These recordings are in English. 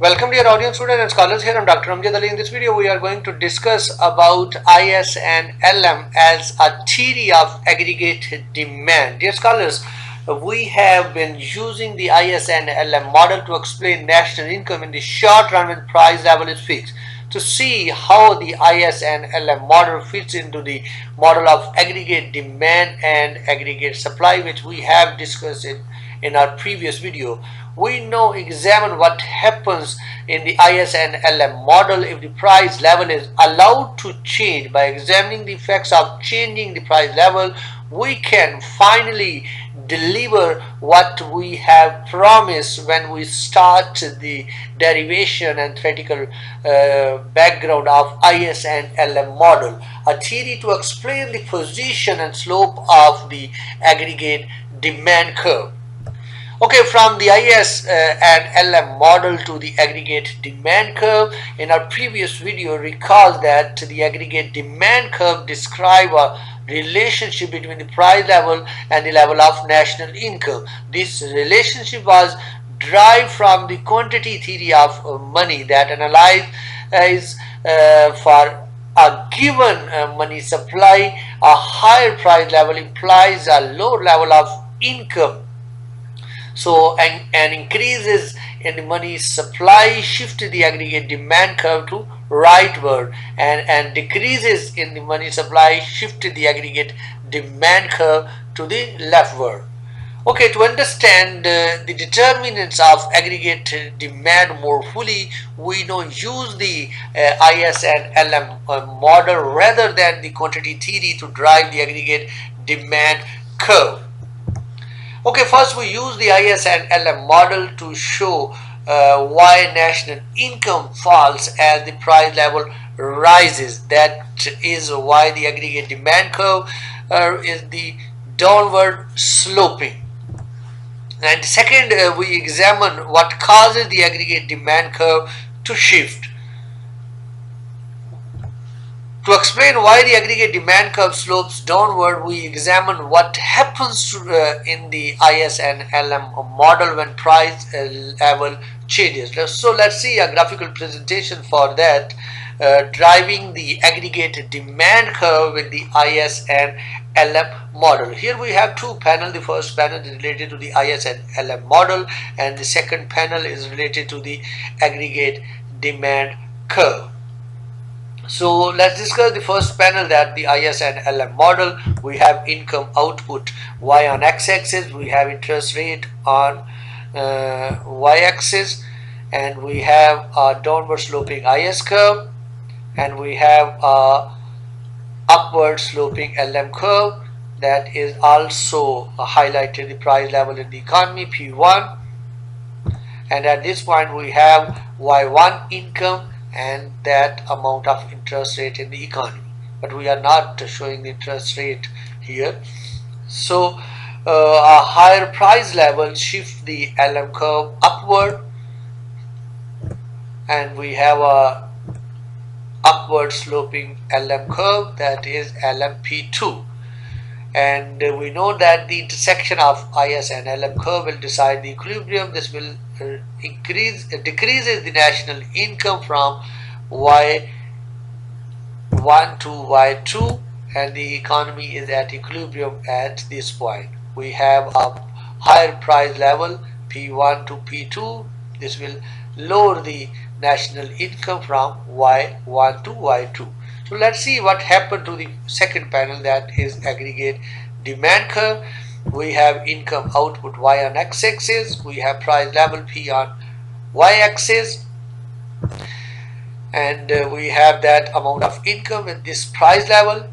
Welcome dear audience, students and scholars. Here I am Dr. Amjad Ali. In this video we are going to discuss about IS and LM as a theory of aggregate demand. Dear scholars, we have been using the IS and LM model to explain national income in the short run when price level is fixed. To see how the IS and LM model fits into the model of aggregate demand and aggregate supply, which we have discussed in our previous video, we now examine what happens in the IS and LM model if the price level is allowed to change. By examining the effects of changing the price level, we can finally deliver what we have promised when we start the derivation and theoretical background of IS and LM model, a theory to explain the position and slope of the aggregate demand curve. Okay, from the IS and LM model to the aggregate demand curve, in our previous video, recall that the aggregate demand curve describes a relationship between the price level and the level of national income. This relationship was derived from the quantity theory of money that analyzes for a given money supply, a higher price level implies a lower level of income. So an increases in the money supply shift the aggregate demand curve to rightward, and decreases in the money supply shift the aggregate demand curve to the leftward. Okay, to understand the determinants of aggregate demand more fully, we now use the IS and LM model rather than the quantity theory to drive the aggregate demand curve. Okay, first we use the IS and LM model to show why national income falls as the price level rises. That is why the aggregate demand curve is the downward sloping. And second, we examine what causes the aggregate demand curve to shift. To explain why the aggregate demand curve slopes downward, we examine what happens in the IS and LM model when price level changes. So let's see a graphical presentation for that, driving the aggregate demand curve with the IS and LM model. Here we have two panels. The first panel is related to the IS and LM model, and the second panel is related to the aggregate demand curve. So let's discuss the first panel, that the IS and LM model. We have income output Y on x-axis, we have interest rate on y-axis, and we have a downward sloping IS curve, and we have a upward sloping LM curve that is also highlighted the price level in the economy P1, and at this point we have Y1 income and that amount of interest rate in the economy, but we are not showing the interest rate here. So a higher price level shift the LM curve upward, and we have a upward sloping LM curve, that is LMP2, and we know that the intersection of IS and LM curve will decide the equilibrium. This will decreases the national income from Y1 to Y2, and the economy is at equilibrium at this point. We have a higher price level P1 to P2. This will lower the national income from Y1 to Y2. So let's see what happened to the second panel, that is aggregate demand curve. We have income output Y on x-axis, we have price level P on y-axis, and we have that amount of income at this price level.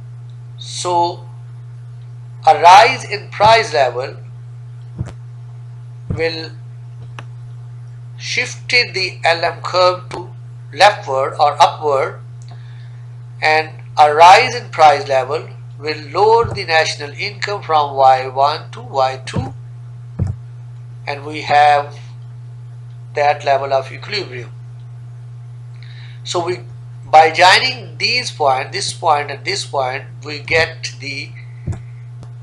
So a rise in price level will shift the LM curve to leftward or upward, and a rise in price level will lower the national income from Y1 to Y2, and we have that level of equilibrium. So we, by joining these points, this point and this point, we get the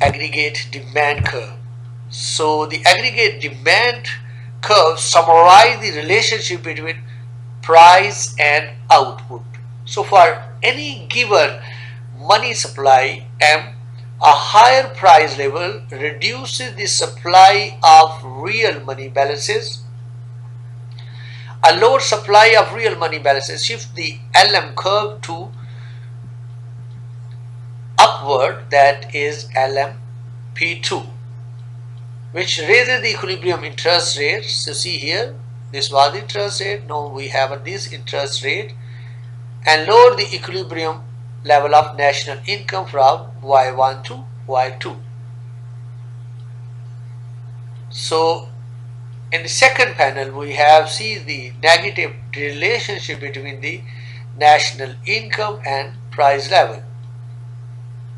aggregate demand curve. So the aggregate demand curves summarize the relationship between price and output. So for any given money supply M, a higher price level reduces the supply of real money balances. A lower supply of real money balances shifts the LM curve to upward, that is LMP2, which raises the equilibrium interest rate. So see here, this was the interest rate, now we have this interest rate, and lower the equilibrium level of national income from Y1 to Y2. So in the second panel we have see the negative relationship between the national income and price level.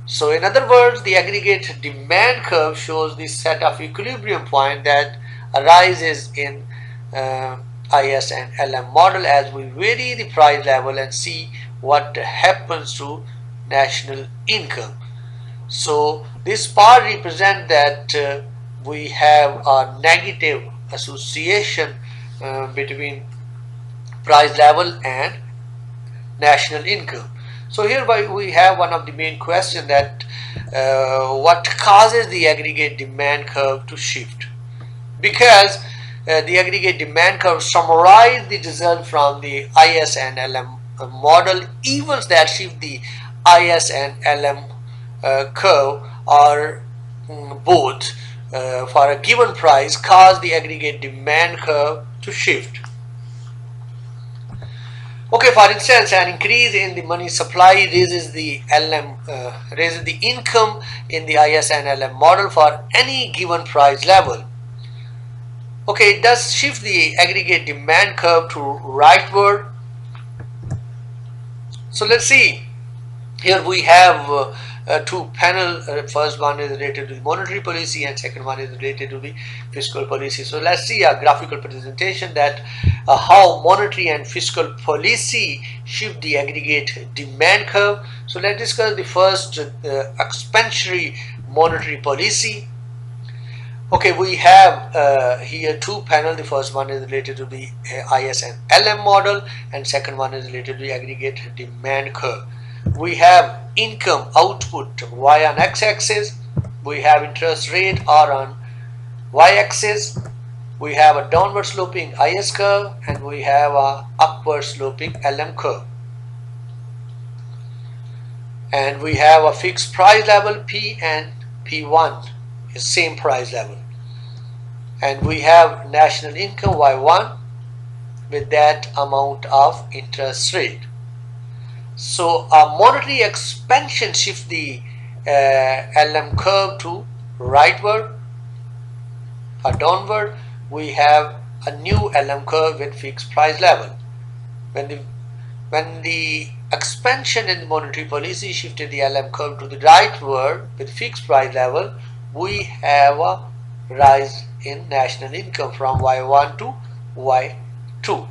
So in other words, the aggregate demand curve shows the set of equilibrium point that arises in IS and LM model as we vary the price level and see what happens to national income. So this part represents that we have a negative association between price level and national income. So here we have one of the main questions that what causes the aggregate demand curve to shift? Because the aggregate demand curve summarizes the result from the IS and LM model. Events that shift the IS and LM curve are both for a given price cause the aggregate demand curve to shift. Okay, for instance, an increase in the money supply raises the income in the IS and LM model for any given price level. Okay, it does shift the aggregate demand curve to rightward. So let's see. Here we have two panels. First one is related to the monetary policy and second one is related to the fiscal policy. So let's see a graphical presentation that how monetary and fiscal policy shift the aggregate demand curve. So let's discuss the first expansionary monetary policy. Okay, we have here two panels. The first one is related to the IS and LM model and second one is related to the aggregate demand curve. We have income output Y on x-axis, we have interest rate R on y-axis, we have a downward sloping IS curve and we have a upward sloping LM curve. And we have a fixed price level P and P1 is same price level. And we have national income Y1 with that amount of interest rate. So a monetary expansion shifts the LM curve to rightward or downward. We have a new LM curve with fixed price level. When the expansion in the monetary policy shifted the LM curve to the rightward with fixed price level, we have a rise in national income from Y1 to Y2.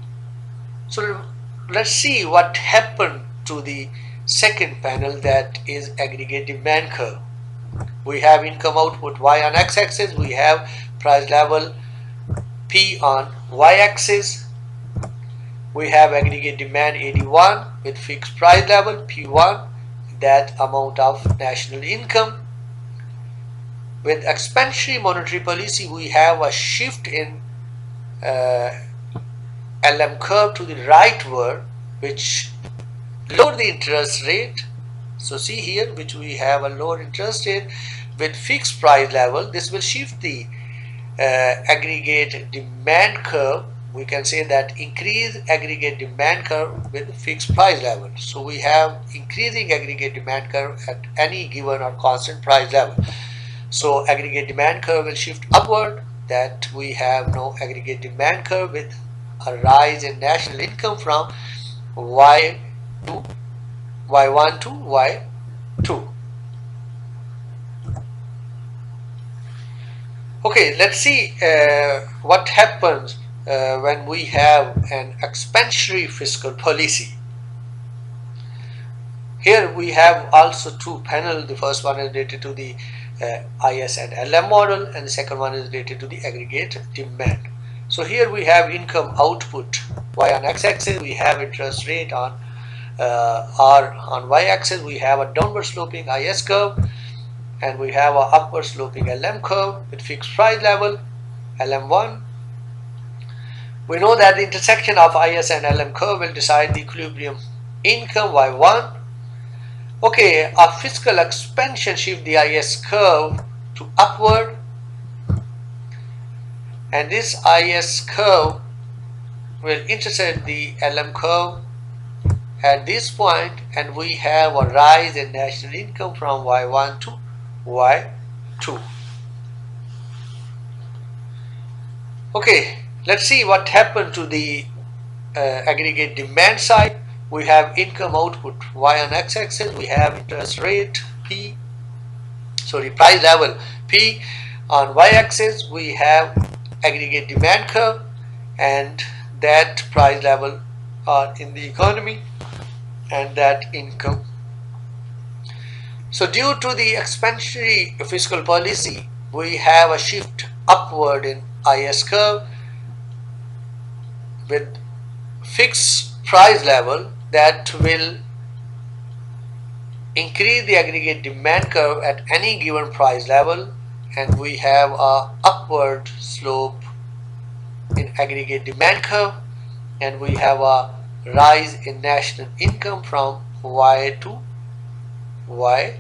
So let's see what happened to the second panel, that is aggregate demand curve. We have income output Y on x-axis, we have price level P on y-axis, we have aggregate demand 81 with fixed price level P1, that amount of national income. With expansionary monetary policy we have a shift in LM curve to the rightward, which lower the interest rate. So see here, which we have a lower interest rate with fixed price level. This will shift the aggregate demand curve. We can say that increase aggregate demand curve with fixed price level. So we have increasing aggregate demand curve at any given or constant price level. So aggregate demand curve will shift upward, that we have no aggregate demand curve with a rise in national income from Y1 to Y2. Okay, let's see what happens when we have an expansionary fiscal policy. Here we have also two panels. The first one is related to the IS and LM model and the second one is related to the aggregate demand. So here we have income output y on x-axis, we have interest rate on r on y-axis, we have a downward sloping IS curve, and we have a upward sloping LM curve with fixed price level LM1. We know that the intersection of IS and LM curve will decide the equilibrium income y1. Okay, a fiscal expansion shift the IS curve to upward, and this IS curve will intersect the LM curve at this point, and we have a rise in national income from y1 to y2. Okay, let's see what happened to the aggregate demand side. We have income output y on x-axis, we have interest rate price level P. On y-axis we have aggregate demand curve and that price level in the economy and that income. So due to the expansionary fiscal policy, we have a shift upward in IS curve with fixed price level that will increase the aggregate demand curve at any given price level, and we have a upward slope in aggregate demand curve, and we have a rise in national income from y1 to y2.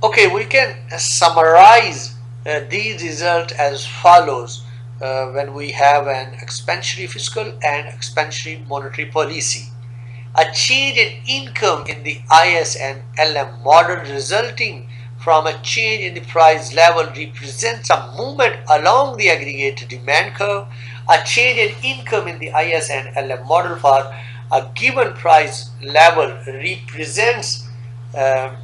Okay, we can summarize these results as follows when we have an expansionary fiscal and expansionary monetary policy. A change in income in the IS and LM model resulting from a change in the price level represents a movement along the aggregate demand curve. A change in income in the IS and LM model for a given price level represents a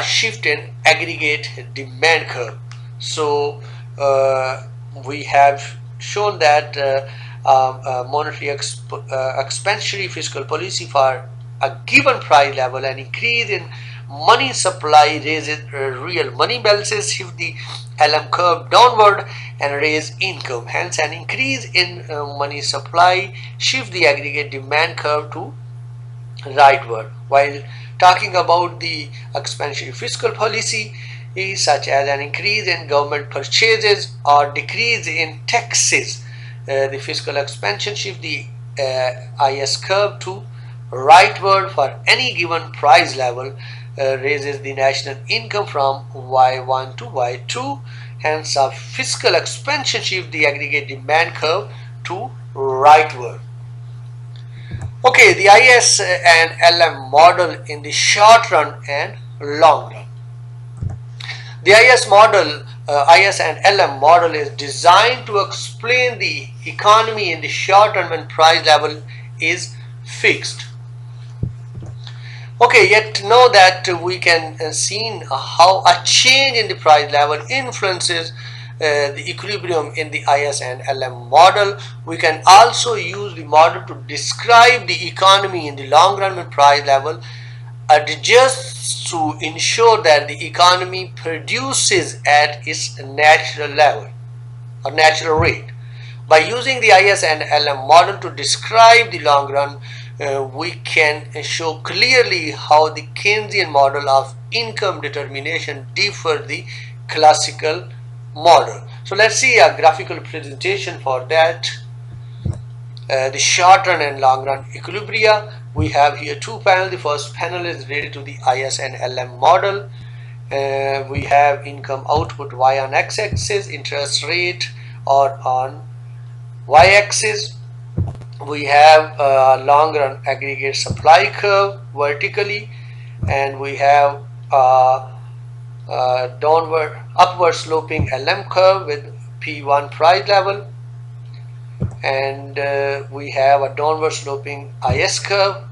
shift in aggregate demand curve. So we have shown that monetary expansionary fiscal policy for a given price level, an increase in money supply raises real money balances, shift the LM curve downward and raise income. Hence, an increase in money supply shift the aggregate demand curve to rightward. While talking about the expansionary fiscal policy, such as an increase in government purchases or decrease in taxes, the fiscal expansion shift the IS curve to rightward for any given price level, raises the national income from y1 to y2. Hence, a fiscal expansion shift the aggregate demand curve to rightward. Okay, the IS and LM model in the short run and long run. The IS and LM model is designed to explain the economy in the short run when price level is fixed. Okay, yet know that we can see how a change in the price level influences the equilibrium in the IS and LM model. We can also use the model to describe the economy in the long run when price level adjusts to ensure that the economy produces at its natural level or natural rate. By using the IS and LM model to describe the long run, we can show clearly how the Keynesian model of income determination differs the classical model. So let's see a graphical presentation for that. The short run and long run equilibria. We have here two panels. The first panel is related to the IS and LM model. We have income output y on x-axis, interest rate or on y-axis. We have a long run aggregate supply curve vertically, and we have upward sloping LM curve with P1 price level, and we have a downward sloping IS curve.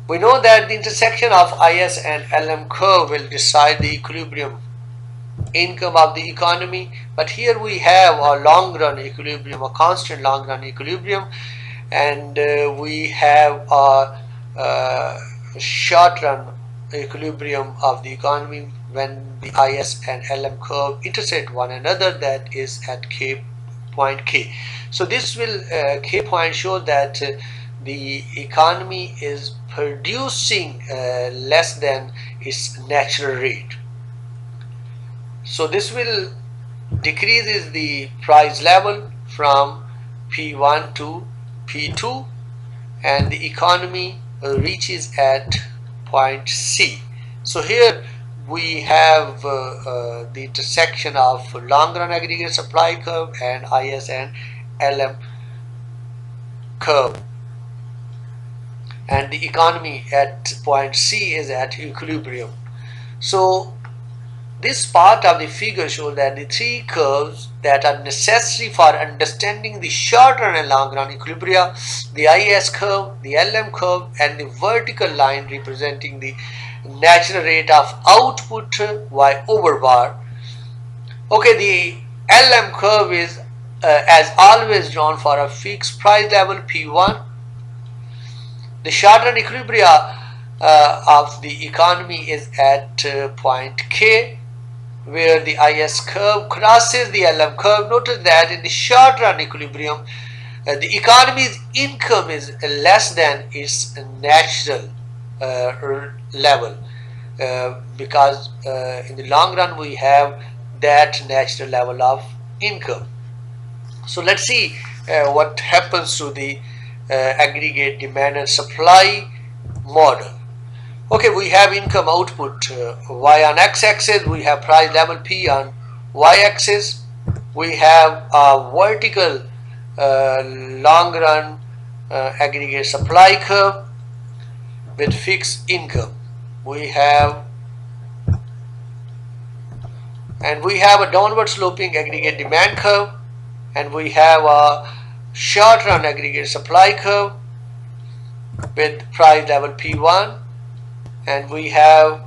We know that the intersection of IS and LM curve will decide the equilibrium income of the economy, but here we have a long run equilibrium, a constant long run equilibrium, and we have a short run equilibrium of the economy when the IS and LM curve intersect one another, that is at point K. So this will K point show that the economy is producing less than its natural rate. So this will decreases the price level from P1 to P2, and the economy reaches at point C. So here we have the intersection of long run aggregate supply curve and IS and LM curve, and the economy at point C is at equilibrium. So this part of the figure shows that the three curves that are necessary for understanding the short run and long run equilibria, the IS curve, the LM curve, and the vertical line representing the natural rate of output Y over bar. Okay, the LM curve is as always drawn for a fixed price level P1. The short run equilibria of the economy is at point K, where the IS curve crosses the LM curve. Notice that in the short run equilibrium, the economy's income is less than its natural level, because in the long run we have that natural level of income. So let's see what happens to the aggregate demand and supply model. Okay, we have income output Y on x-axis, we have price level P on y-axis, we have a vertical long run aggregate supply curve with fixed income. We have a downward sloping aggregate demand curve, and we have a short run aggregate supply curve with price level P1, and we have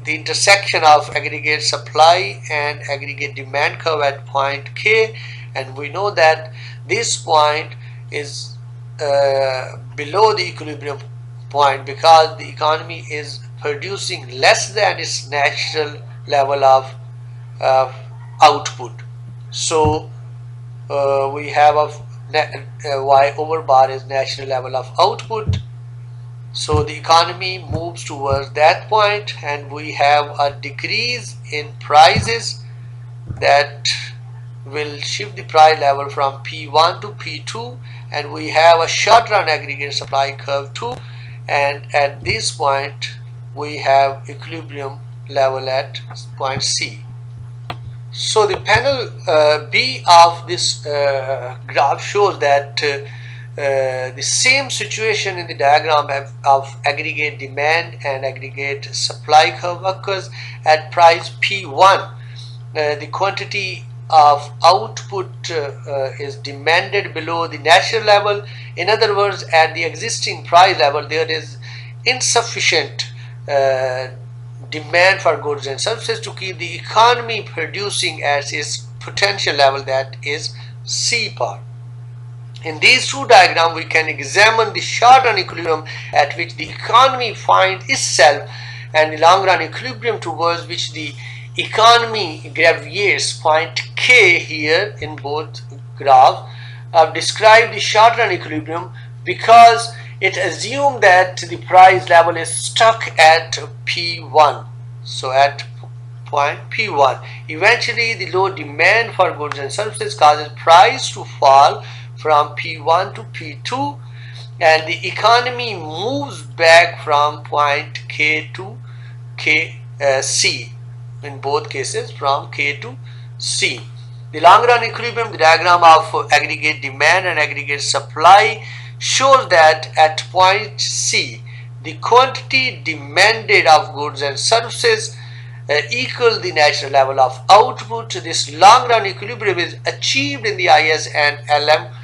the intersection of aggregate supply and aggregate demand curve at point K, and we know that this point is below the equilibrium point because the economy is producing less than its natural level of output. So we have a Y over bar is natural level of output. So the economy moves towards that point, and we have a decrease in prices that will shift the price level from P1 to P2, and we have a short run aggregate supply curve too, and at this point we have equilibrium level at point C. So the panel B of this graph shows that the same situation in the diagram of aggregate demand and aggregate supply curve occurs at price P1. The quantity of output is demanded below the natural level. In other words, at the existing price level there is insufficient demand for goods and services to keep the economy producing at its potential level, that is C part. In these two diagrams we can examine the short run equilibrium at which the economy finds itself and the long run equilibrium towards which the economy gravitates, point K here in both graphs. I've described the short run equilibrium because it assumes that the price level is stuck at P1. So at point P1, eventually the low demand for goods and services causes price to fall from P1 to P2, and the economy moves back from point K to C, in both cases from K to C. The long run equilibrium, the diagram of aggregate demand and aggregate supply, shows that at point C the quantity demanded of goods and services equal the natural level of output. This long run equilibrium is achieved in the IS and LM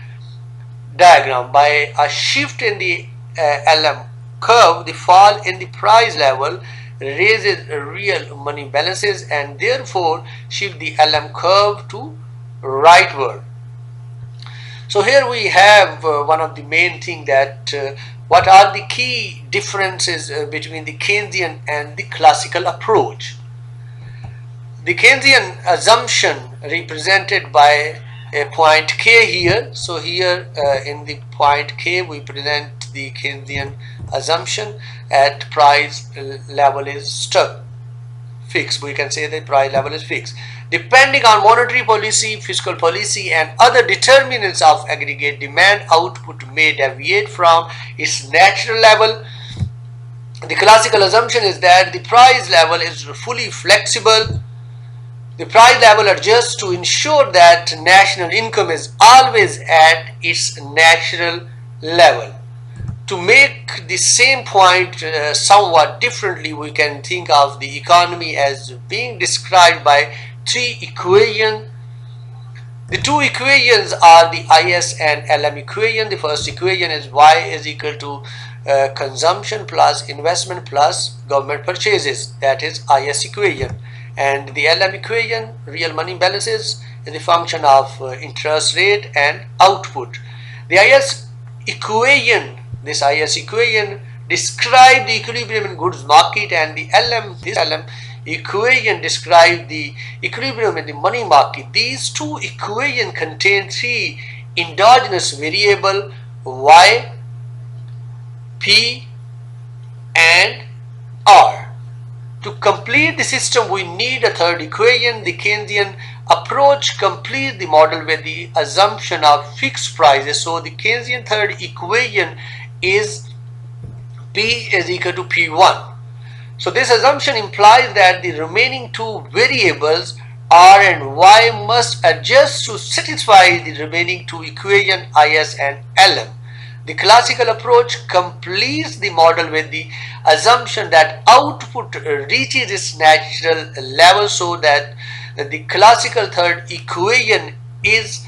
diagram by a shift in the LM curve. The fall in the price level raises real money balances and therefore shift the LM curve to rightward. So here we have one of the main things that What are the key differences between the Keynesian and the classical approach? The Keynesian assumption represented by a point K here. So here in the point K we present the Keynesian assumption at price level is stuck, fixed. We can say the price level is fixed. Depending on monetary policy, fiscal policy and other determinants of aggregate demand, output may deviate from its natural level. The classical assumption is that the price level is fully flexible. The price level adjusts to ensure that national income is always at its natural level. To make the same point somewhat differently, we can think of the economy as being described by three equations. The two equations are the IS and LM equation. The first equation is Y is equal to consumption plus investment plus government purchases, that is IS equation. And the LM equation, real money balances, is a function of interest rate and output. The IS equation, this IS equation describe the equilibrium in goods market, and the LM equation describe the equilibrium in the money market. These two equations contain three endogenous variables, Y, P and R. To complete the system, we need a third equation. The Keynesian approach completes the model with the assumption of fixed prices. So the Keynesian third equation is P is equal to P1. So this assumption implies that the remaining two variables R and Y must adjust to satisfy the remaining two equations IS and LM. The classical approach completes the model with the assumption that output reaches its natural level, so that the classical third equation is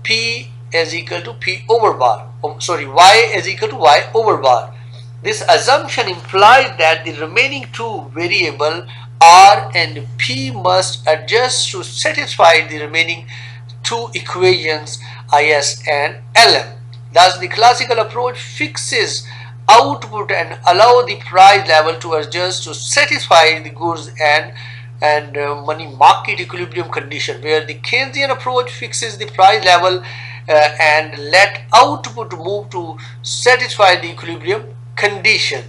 P is equal to P over bar. Y is equal to Y over bar. This assumption implies that the remaining two variables R and P must adjust to satisfy the remaining two equations IS and LM. Thus, the classical approach fixes output and allow the price level to adjust to satisfy the goods and money market equilibrium condition, where the Keynesian approach fixes the price level and let output move to satisfy the equilibrium condition.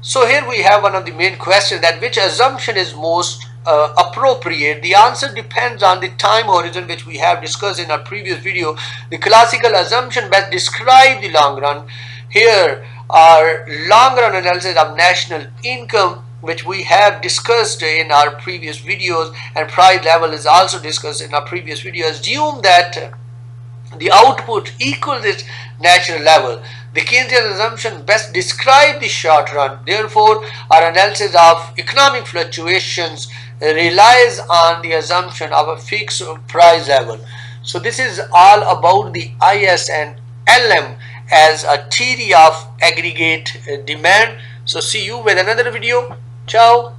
So here we have one of the main questions, that which assumption is most appropriate. The answer depends on the time horizon, which we have discussed in our previous video. The classical assumption best describe the long run. Here are long run analysis of national income, which we have discussed in our previous videos, and price level is also discussed in our previous videos. Assume that the output equals its natural level. The Keynesian assumption best describes the short run. Therefore, our analysis of economic fluctuations relies on the assumption of a fixed price level. So this is all about the IS and LM as a theory of aggregate demand. So see you with another video. Ciao.